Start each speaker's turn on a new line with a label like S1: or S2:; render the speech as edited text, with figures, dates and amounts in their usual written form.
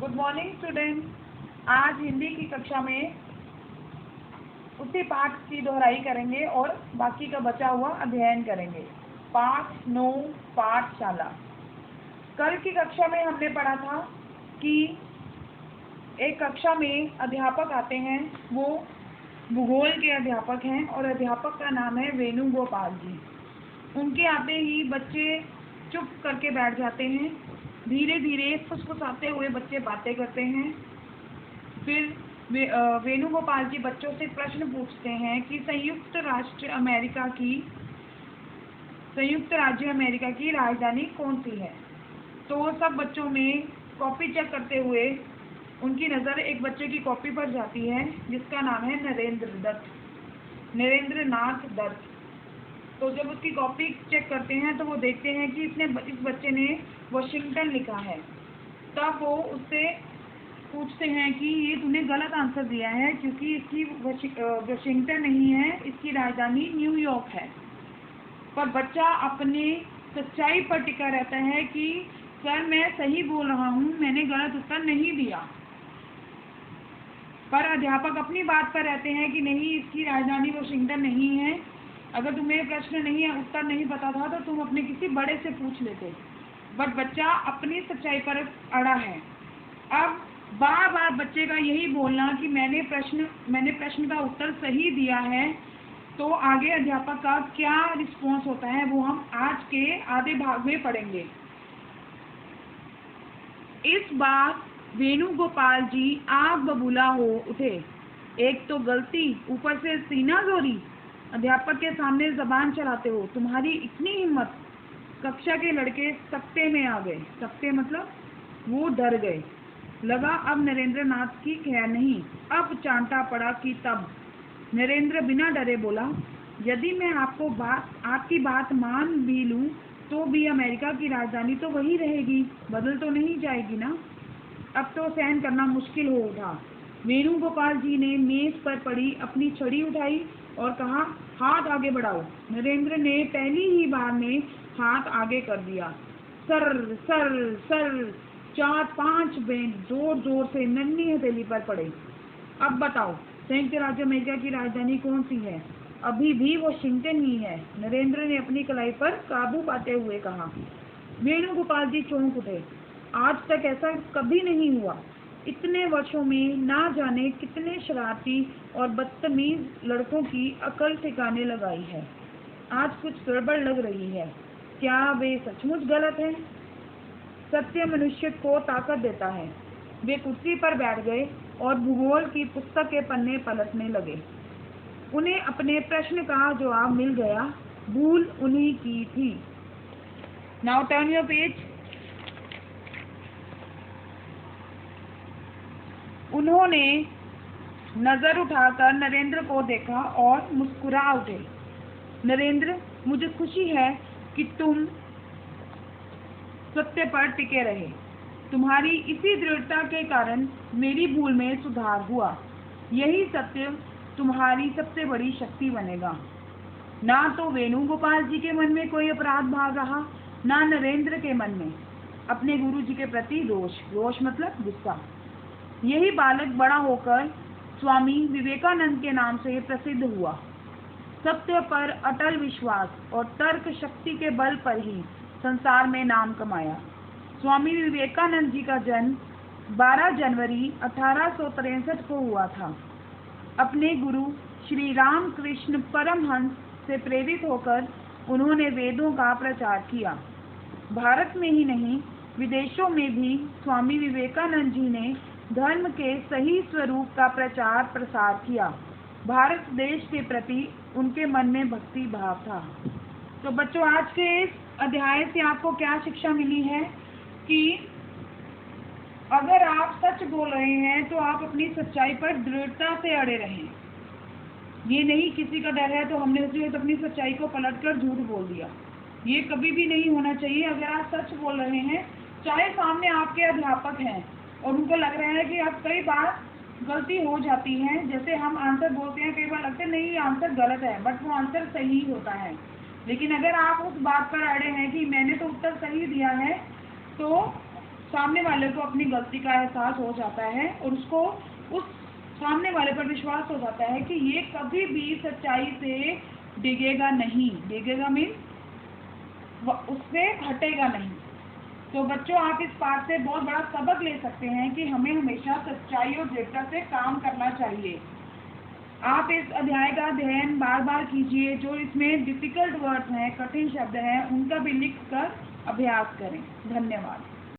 S1: Good morning student. आज हिंदी की कक्षा में उसी पाठ की दोहराई करेंगे और बाकी का बचा हुआ अध्ययन करेंगे। पाठ 9 पाठशाला। कल की कक्षा में हमने पढ़ा था कि एक कक्षा में अध्यापक आते हैं, वो भूगोल के अध्यापक हैं और अध्यापक का नाम है वेणुगोपाल जी। उनके आते ही बच्चे चुप करके बैठ जाते हैं। धीरे धीरे फुसफुसाते हुए बच्चे बातें करते हैं। फिर वेणुगोपाल जी बच्चों से प्रश्न पूछते हैं कि संयुक्त राज्य अमेरिका की राजधानी कौन सी है। तो सब बच्चों में कॉपी चेक करते हुए उनकी नज़र एक बच्चे की कॉपी पर जाती है जिसका नाम है नरेंद्रनाथ दत्त। तो जब उसकी कॉपी चेक करते हैं तो वो देखते हैं कि इस बच्चे ने वाशिंगटन लिखा है। तब वो उससे पूछते हैं कि ये तूने गलत आंसर दिया है, क्योंकि इसकी वाशिंगटन नहीं है, इसकी राजधानी न्यूयॉर्क है। पर बच्चा अपनी सच्चाई पर टिका रहता है कि सर मैं सही बोल रहा हूँ, मैंने गलत उत्तर नहीं दिया। पर अध्यापक अपनी बात पर रहते हैं कि नहीं, इसकी राजधानी वाशिंगटन नहीं है। अगर तुम्हें प्रश्न नहीं है, उत्तर नहीं पता था तो तुम अपने किसी बड़े से पूछ लेते। बट बच्चा अपनी सच्चाई पर अड़ा है। अब बार बार बच्चे का यही बोलना कि मैंने प्रश्न का उत्तर सही दिया है, तो आगे अध्यापक का क्या रिस्पॉन्स होता है वो हम आज के आधे भाग में पढ़ेंगे। इस बार वेणुगोपाल जी आग बबूला हो उठे। एक तो गलती, ऊपर से सीना जोरी। अध्यापक के सामने जबान चलाते हो, तुम्हारी इतनी हिम्मत। कक्षा के लड़के सख्ते में आ गए। सख्ते मतलब वो डर गए। लगा अब नरेंद्रनाथ की खैर नहीं, अब चांटा पड़ा कि तब। नरेंद्र बिना डरे बोला, यदि मैं आपकी बात मान भी लूं तो भी अमेरिका की राजधानी तो वही रहेगी, बदल तो नहीं जाएगी ना। अब तो सहन करना मुश्किल हो उठा। वेणुगोपाल जी ने मेज पर पड़ी अपनी छड़ी उठाई और कहा, हाथ आगे बढ़ाओ। नरेंद्र ने पहली ही बार में हाथ आगे कर दिया। सर सर सर 4-5 बेंच जोर जोर से नन्ही हथेली पर पड़े। अब बताओ, संयुक्त राज्य अमेरिका की राजधानी कौन सी है? अभी भी वाशिंगटन ही है, नरेंद्र ने अपनी कलाई पर काबू पाते हुए कहा। वेणुगोपाल जी चौंक उठे। आज तक ऐसा कभी नहीं हुआ। इतने वर्षों में ना जाने कितने शरारती और बदतमीज लड़कों की अकल ठिकाने लगाई है। आज कुछ गड़बड़ लग रही है। क्या वे सचमुच गलत हैं? सत्य मनुष्य को ताकत देता है। वे कुर्सी पर बैठ गए और भूगोल की पुस्तक के पन्ने पलटने लगे। उन्हें अपने प्रश्न का जवाब मिल गया। भूल उन्हीं की थी। Now turn your page. उन्होंने नजर उठाकर नरेंद्र को देखा और मुस्कुरा उठे। नरेंद्र, मुझे खुशी है कि तुम सत्य पर टिके रहे। तुम्हारी इसी दृढ़ता के कारण मेरी भूल में सुधार हुआ। यही सत्य तुम्हारी सबसे बड़ी शक्ति बनेगा। ना तो वेणुगोपाल जी के मन में कोई अपराध भाग रहा, ना नरेंद्र के मन में अपने गुरु जी के प्रति रोष मतलब गुस्सा। यही बालक बड़ा होकर स्वामी विवेकानंद के नाम से प्रसिद्ध हुआ। सत्य पर अटल विश्वास और तर्क शक्ति के बल पर ही संसार में नाम कमाया। स्वामी विवेकानंद जी का जन्म 12 जनवरी 1863 को हुआ था। अपने गुरु श्री रामकृष्ण परमहंस से प्रेरित होकर उन्होंने वेदों का प्रचार किया। भारत में ही नहीं, विदेशों में भी स्वामी विवेकानंद जी ने धर्म के सही स्वरूप का प्रचार प्रसार किया। भारत देश के प्रति उनके मन में भक्ति भाव था। तो बच्चों, आज के इस अध्याय से आपको क्या शिक्षा मिली है कि अगर आप सच बोल रहे हैं तो आप अपनी सच्चाई पर दृढ़ता से अड़े रहें। ये नहीं किसी का डर है तो हमने उसी वक्त अपनी सच्चाई को पलटकर झूठ बोल दिया। ये कभी भी नहीं होना चाहिए। अगर आप सच बोल रहे हैं, चाहे सामने आपके अध्यापक हैं और उनको लग रहा है कि अब कई बार गलती हो जाती है, जैसे हम आंसर बोलते हैं, कई बार लगता है नहीं ये आंसर गलत है, बट वो आंसर सही होता है। लेकिन अगर आप उस बात पर अड़े हैं कि मैंने तो उत्तर सही दिया है, तो सामने वाले को अपनी गलती का एहसास हो जाता है और उसको उस सामने वाले पर विश्वास हो जाता है कि ये कभी भी सच्चाई से डिगेगा नहीं, डिगेगा मीन्स उससे हटेगा नहीं। तो बच्चों, आप इस पाठ से बहुत बड़ा सबक ले सकते हैं कि हमें हमेशा सच्चाई और दृढ़ता से काम करना चाहिए। आप इस अध्याय का अध्ययन बार बार कीजिए, जो इसमें डिफिकल्ट वर्ड्स हैं, कठिन शब्द हैं, उनका भी लिख कर अभ्यास करें। धन्यवाद।